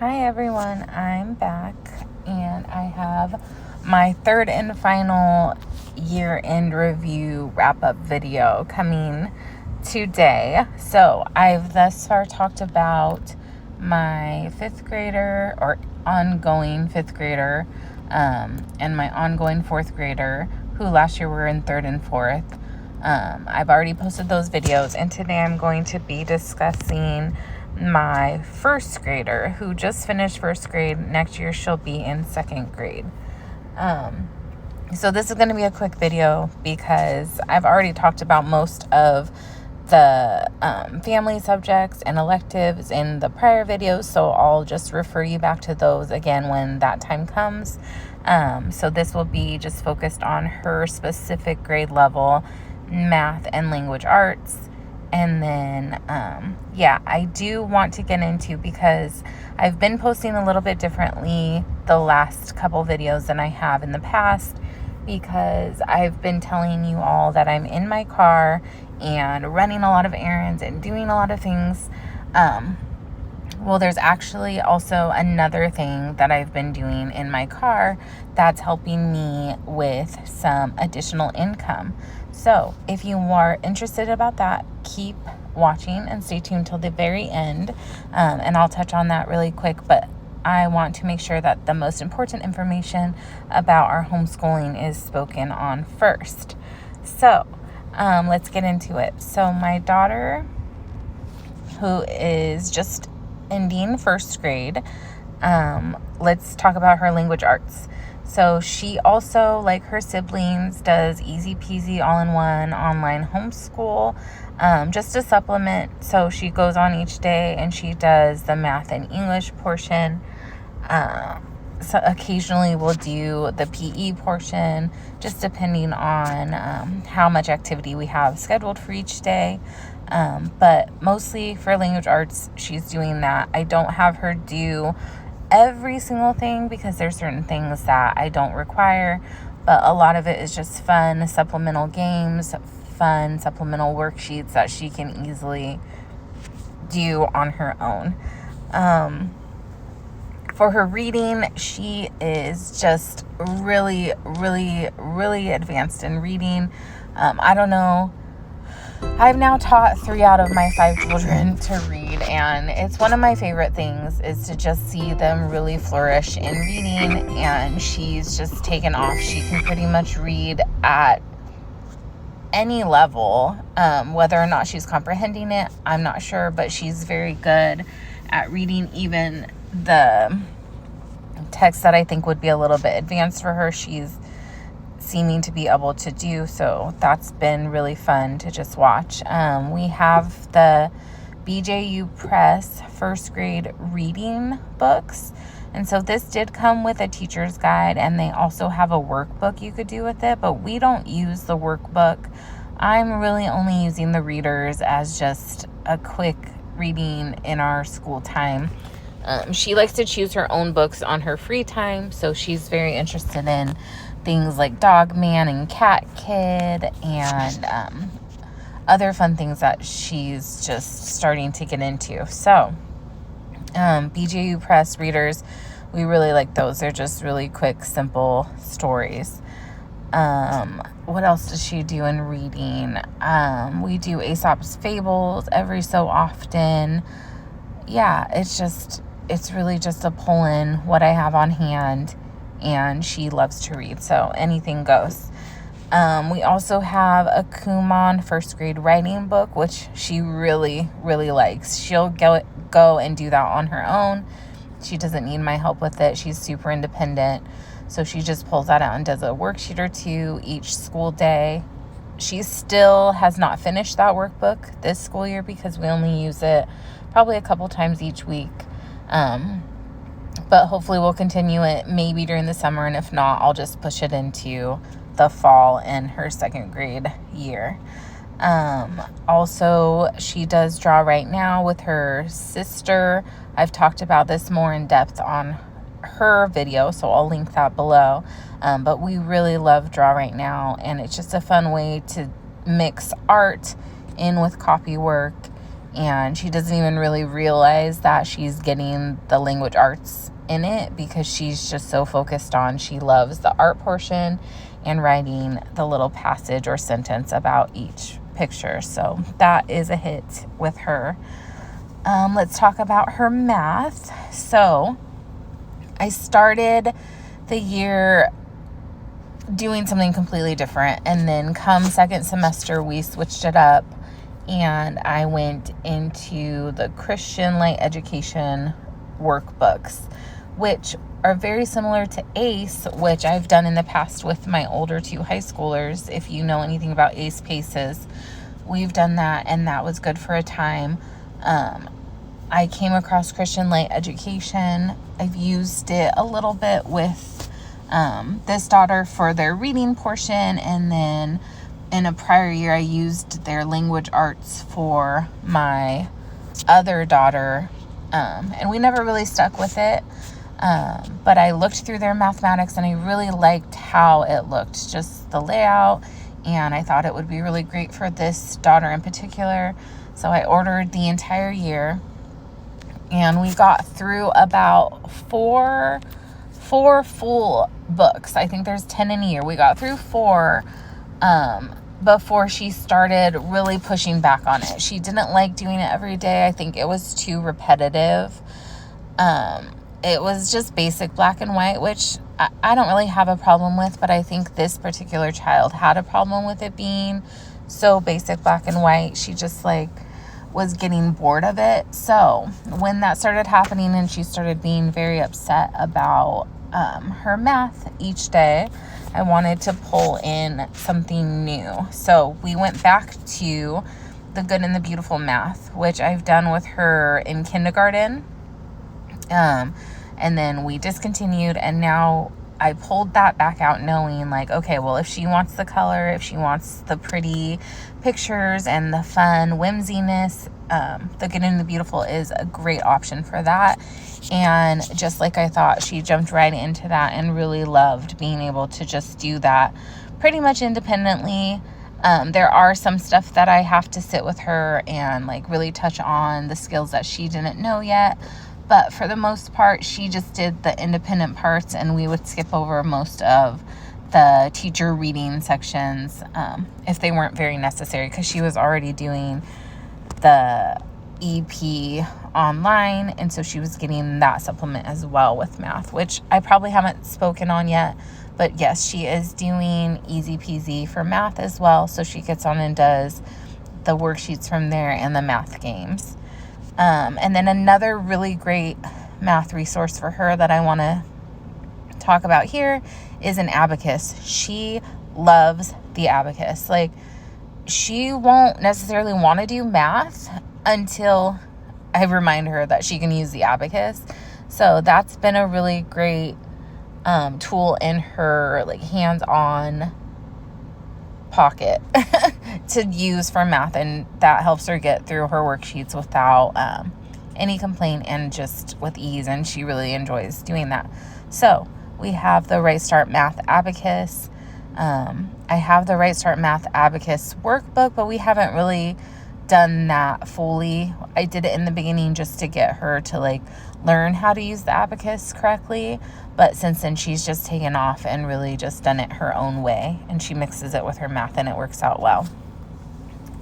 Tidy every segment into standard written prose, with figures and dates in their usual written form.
Hi everyone, I'm back and I have my third and final year-end review wrap-up video coming today. So I've thus far talked about my fifth grader or ongoing fifth grader and my ongoing fourth grader who last year were in third and fourth. I've already posted those videos, and today I'm going to be discussing my first grader who just finished first grade. Next year she'll be in second grade. So this is going to be a quick video because I've already talked about most of the family subjects and electives in the prior videos, so I'll just refer you back to those again when that time comes. So this will be just focused on her specific grade level, math and language arts. And then, I do want to get into, because I've been posting a little bit differently the last couple videos than I have in the past, because I've been telling you all that I'm in my car and running a lot of errands and doing a lot of things. Well, there's actually also another thing that I've been doing in my car that's helping me with some additional income. So if you are interested about that, keep watching and stay tuned till the very end. And I'll touch on that really quick, but I want to make sure that the most important information about our homeschooling is spoken on first. So let's get into it. So my daughter, who is just ending first grade, let's talk about her language arts. So she also, like her siblings, does easy peasy all-in-one online homeschool, just to supplement. So she goes on each day and she does the math and English portion. So occasionally we'll do the PE portion, just depending on how much activity we have scheduled for each day. But mostly for language arts, she's doing that. I don't have her do every single thing because there's certain things that I don't require, but a lot of it is just fun supplemental games, fun supplemental worksheets that she can easily do on her own. For her reading, she is just really advanced in reading. I don't know. I've now taught 3 out of my 5 children to read, and it's one of my favorite things is to just see them really flourish in reading, and she's just taken off. She can pretty much read at any level. Whether or not she's comprehending it, I'm not sure, but she's very good at reading even the text that I think would be a little bit advanced for her. She's seeming to be able to do, so that's been really fun to just watch. We have the BJU Press first grade reading books, and so this did come with a teacher's guide, and they also have a workbook you could do with it, but we don't use the workbook. I'm really only using the readers as just a quick reading in our school time. She likes to choose her own books on her free time, so she's very interested in things like Dog Man and Cat Kid and other fun things that she's just starting to get into. So BJU Press readers, we really like those. They're just really quick, simple stories. What else does she do in reading? We do Aesop's Fables every so often. Yeah, it's really just a pull in what I have on hand, and she loves to read, so anything goes. We also have a Kumon first grade writing book, which she really likes. She'll go and do that on her own. She doesn't need my help with it. She's super independent, so she just pulls that out and does a worksheet or 2 each school day. She still has not finished that workbook this school year because we only use it probably a couple times each week. But hopefully we'll continue it maybe during the summer, and if not, I'll just push it into the fall in her second grade year. Also, she does draw right now with her sister. I've talked about this more in depth on her video, so I'll link that below. But we really love draw right now, and it's just a fun way to mix art in with copy work and she doesn't even really realize that she's getting the language arts in it because she's just so focused on, she loves the art portion and writing the little passage or sentence about each picture. So that is a hit with her. Let's talk about her math. So I started the year doing something completely different, and then come second semester we switched it up and I went into the Christian Light Education workbooks, which are very similar to ACE, which I've done in the past with my older 2 high schoolers. If you know anything about ACE PACES, we've done that, and that was good for a time. I came across Christian Light Education. I've used it a little bit with this daughter for their reading portion, and then in a prior year I used their language arts for my other daughter, and we never really stuck with it. But I looked through their mathematics and I really liked how it looked, just the layout, and I thought it would be really great for this daughter in particular. So I ordered the entire year, and we got through about four full books. I think there's 10 in a year. We got through 4 before she started really pushing back on it. She didn't like doing it every day. I think it was too repetitive. It was just basic black and white, which I don't really have a problem with, but I think this particular child had a problem with it being so basic black and white. She just was getting bored of it. So when that started happening and she started being very upset about her math each day, I wanted to pull in something new. So we went back to the Good and the Beautiful math, which I've done with her in kindergarten. And then we discontinued, and now I pulled that back out knowing okay, well, if she wants the color, if she wants the pretty pictures and the fun whimsiness, the Good and the Beautiful is a great option for that. And just like I thought, she jumped right into that and really loved being able to just do that pretty much independently. There are some stuff that I have to sit with her and really touch on the skills that she didn't know yet. But for the most part, she just did the independent parts, and we would skip over most of the teacher reading sections if they weren't very necessary, because she was already doing the EP online, and so she was getting that supplement as well with math, which I probably haven't spoken on yet. But yes, she is doing Easy Peasy for math as well, so she gets on and does the worksheets from there and the math games. And then another really great math resource for her that I want to talk about here is an abacus. She loves the abacus. She won't necessarily want to do math until I remind her that she can use the abacus. So that's been a really great tool in her hands-on pocket to use for math, and that helps her get through her worksheets without any complaint and just with ease, and she really enjoys doing that. So we have the Right Start Math Abacus. I have the Right Start Math Abacus workbook, but we haven't really done that fully. I did it in the beginning just to get her to learn how to use the abacus correctly, but since then she's just taken off and really just done it her own way, and she mixes it with her math and it works out well.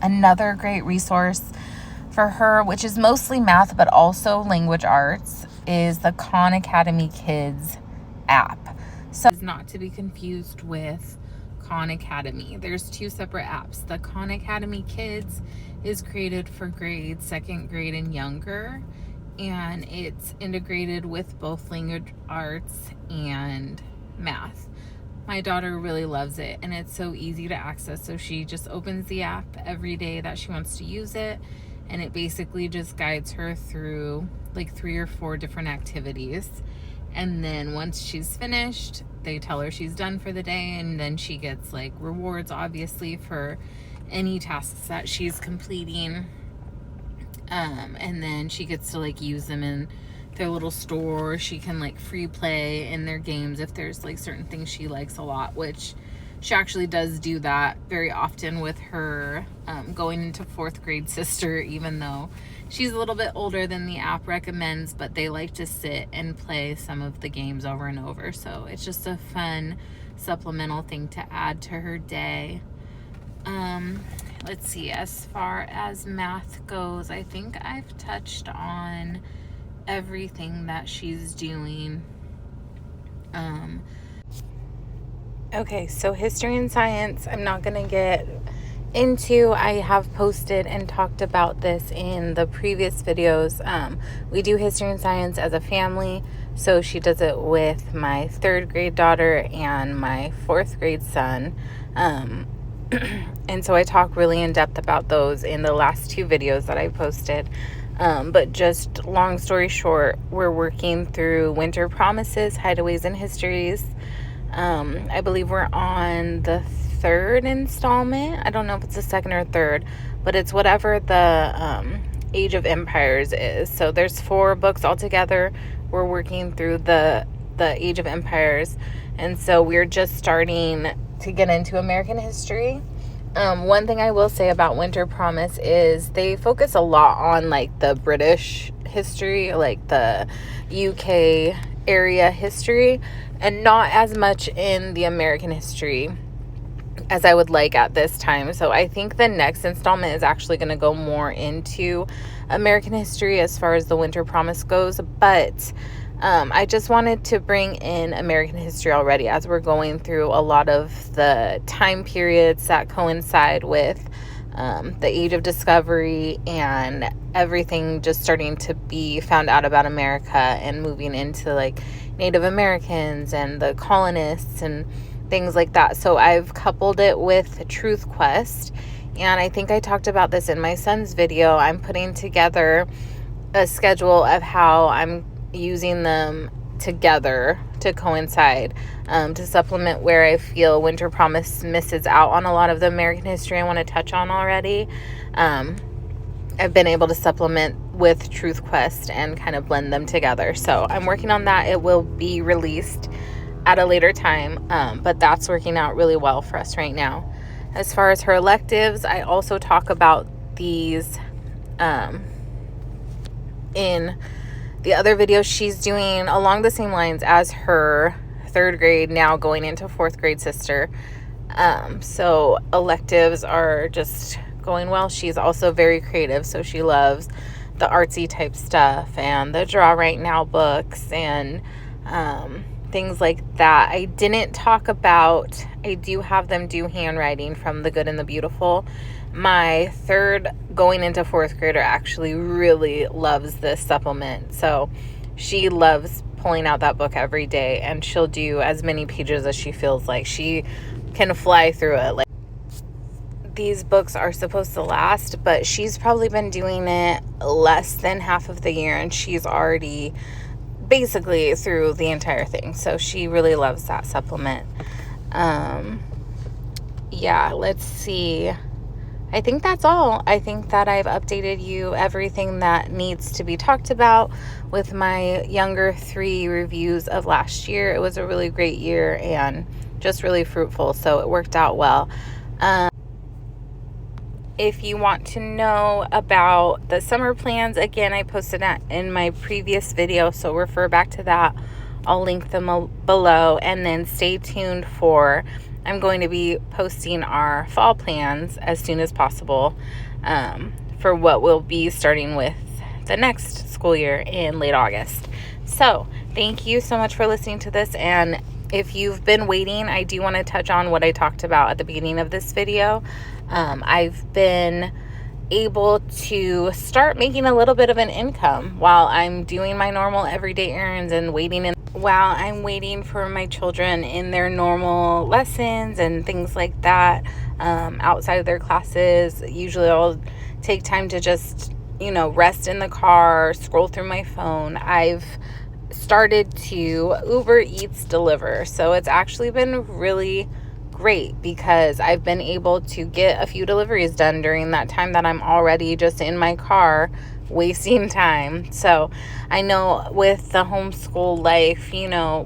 Another great resource for her, which is mostly math but also language arts, is the Khan Academy Kids app. So it's not to be confused with Khan Academy. There's 2 separate apps. The Khan Academy Kids is created for grades 2nd grade and younger, and it's integrated with both language arts and math. My daughter really loves it, and it's so easy to access. So she just opens the app every day that she wants to use it, and it basically just guides her through 3 or 4 different activities. And then once she's finished, they tell her she's done for the day, and then she gets rewards, obviously, for any tasks that she's completing. And then she gets to use them in their little store. She can free play in their games if there's certain things she likes a lot, which she actually does do that very often with her going into 4th grade sister, even though she's a little bit older than the app recommends, but they like to sit and play some of the games over and over. So it's just a fun supplemental thing to add to her day. Let's see, as far as math goes, I think I've touched on everything that she's doing. Okay, so history and science, I'm not going to get into. I have posted and talked about this in the previous videos. We do history and science as a family, so she does it with my 3rd grade daughter and my 4th grade son. And so I talk really in depth about those in the last 2 videos that I posted. But just long story short, we're working through Winter Promises, Hideaways, and Histories. I believe we're on the 3rd installment. I don't know if it's the 2nd or 3rd, but it's whatever the Age of Empires is. So there's 4 books altogether. We're working through the Age of Empires, and so we're just starting to get into American history. One thing I will say about Winter Promise is they focus a lot on like the British history, like the UK area history, and not as much in the American history as I would like at this time. So I think the next installment is actually going to go more into American history as far as the Winter Promise goes. But I just wanted to bring in American history already, as we're going through a lot of the time periods that coincide with the Age of Discovery and everything just starting to be found out about America and moving into like Native Americans and the colonists and things like that. So I've coupled it with Truth Quest, and I think I talked about this in my son's video. I'm putting together a schedule of how I'm using them together to coincide, to supplement where I feel Winter Promise misses out on a lot of the American history I want to touch on already. I've been able to supplement with Truth Quest and kind of blend them together. So I'm working on that. It will be released at a later time, but that's working out really well for us right now. As far as her electives, I also talk about these in the other videos she's doing along the same lines as her 3rd grade, now going into 4th grade sister. So electives are just going well. She's also very creative, so she loves the artsy type stuff and the Draw Right Now books and things like that. I didn't talk about, I do have them do handwriting from The Good and the Beautiful. My 3rd going into 4th grader actually really loves this supplement. So she loves pulling out that book every day, and she'll do as many pages as she feels like. She can fly through it. Like, these books are supposed to last, but she's probably been doing it less than half of the year, and she's already basically through the entire thing. So she really loves that supplement. Yeah, let's see. I think that's all. I think that I've updated you everything that needs to be talked about with my younger 3 reviews of last year. It was a really great year and just really fruitful, so it worked out well. If you want to know about the summer plans, again, I posted that in my previous video, so refer back to that. I'll link them below, and then stay tuned for, I'm going to be posting our fall plans as soon as possible for what we'll be starting with the next school year in late August. So thank you so much for listening to this, and if you've been waiting, I do want to touch on what I talked about at the beginning of this video. I've been able to start making a little bit of an income while I'm doing my normal everyday errands and while I'm waiting for my children in their normal lessons and things like that, outside of their classes. Usually I'll take time to just, rest in the car, scroll through my phone. I've started to Uber Eats deliver. So it's actually been really great because I've been able to get a few deliveries done during that time that I'm already just in my car wasting time. So I know with the homeschool life,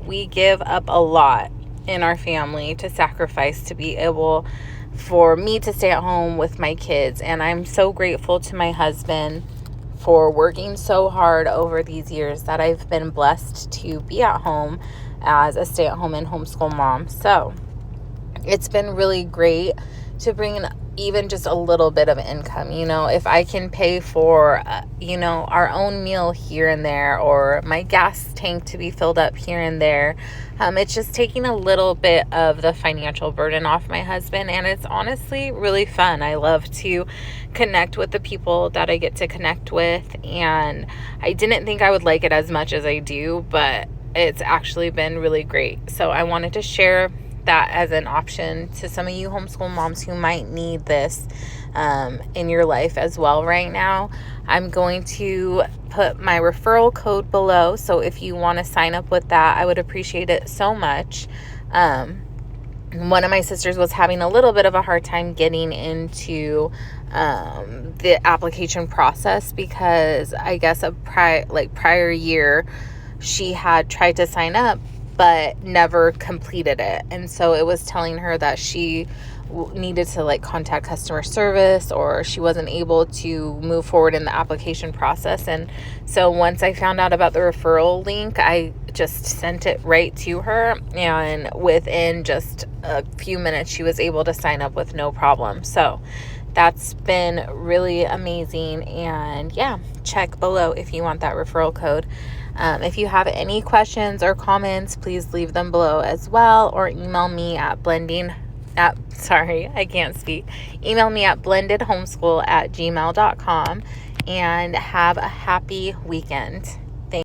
we give up a lot in our family to sacrifice to be able for me to stay at home with my kids. And I'm so grateful to my husband for working so hard over these years that I've been blessed to be at home as a stay-at-home and homeschool mom. So it's been really great to bring in even just a little bit of income. If I can pay for, our own meal here and there, or my gas tank to be filled up here and there, it's just taking a little bit of the financial burden off my husband. And it's honestly really fun. I love to connect with the people that I get to connect with. And I didn't think I would like it as much as I do, but it's actually been really great. So I wanted to share that as an option to some of you homeschool moms who might need this in your life as well right now. I'm going to put my referral code below, so if you want to sign up with that, I would appreciate it so much. One of my sisters was having a little bit of a hard time getting into the application process because I guess prior year she had tried to sign up but never completed it. And so it was telling her that she needed to contact customer service, or she wasn't able to move forward in the application process. And so once I found out about the referral link, I just sent it right to her, and within just a few minutes she was able to sign up with no problem. So that's been really amazing. And yeah, check below if you want that referral code. If you have any questions or comments, please leave them below as well, or email me at Email me at blendedhomeschool@gmail.com, and have a happy weekend.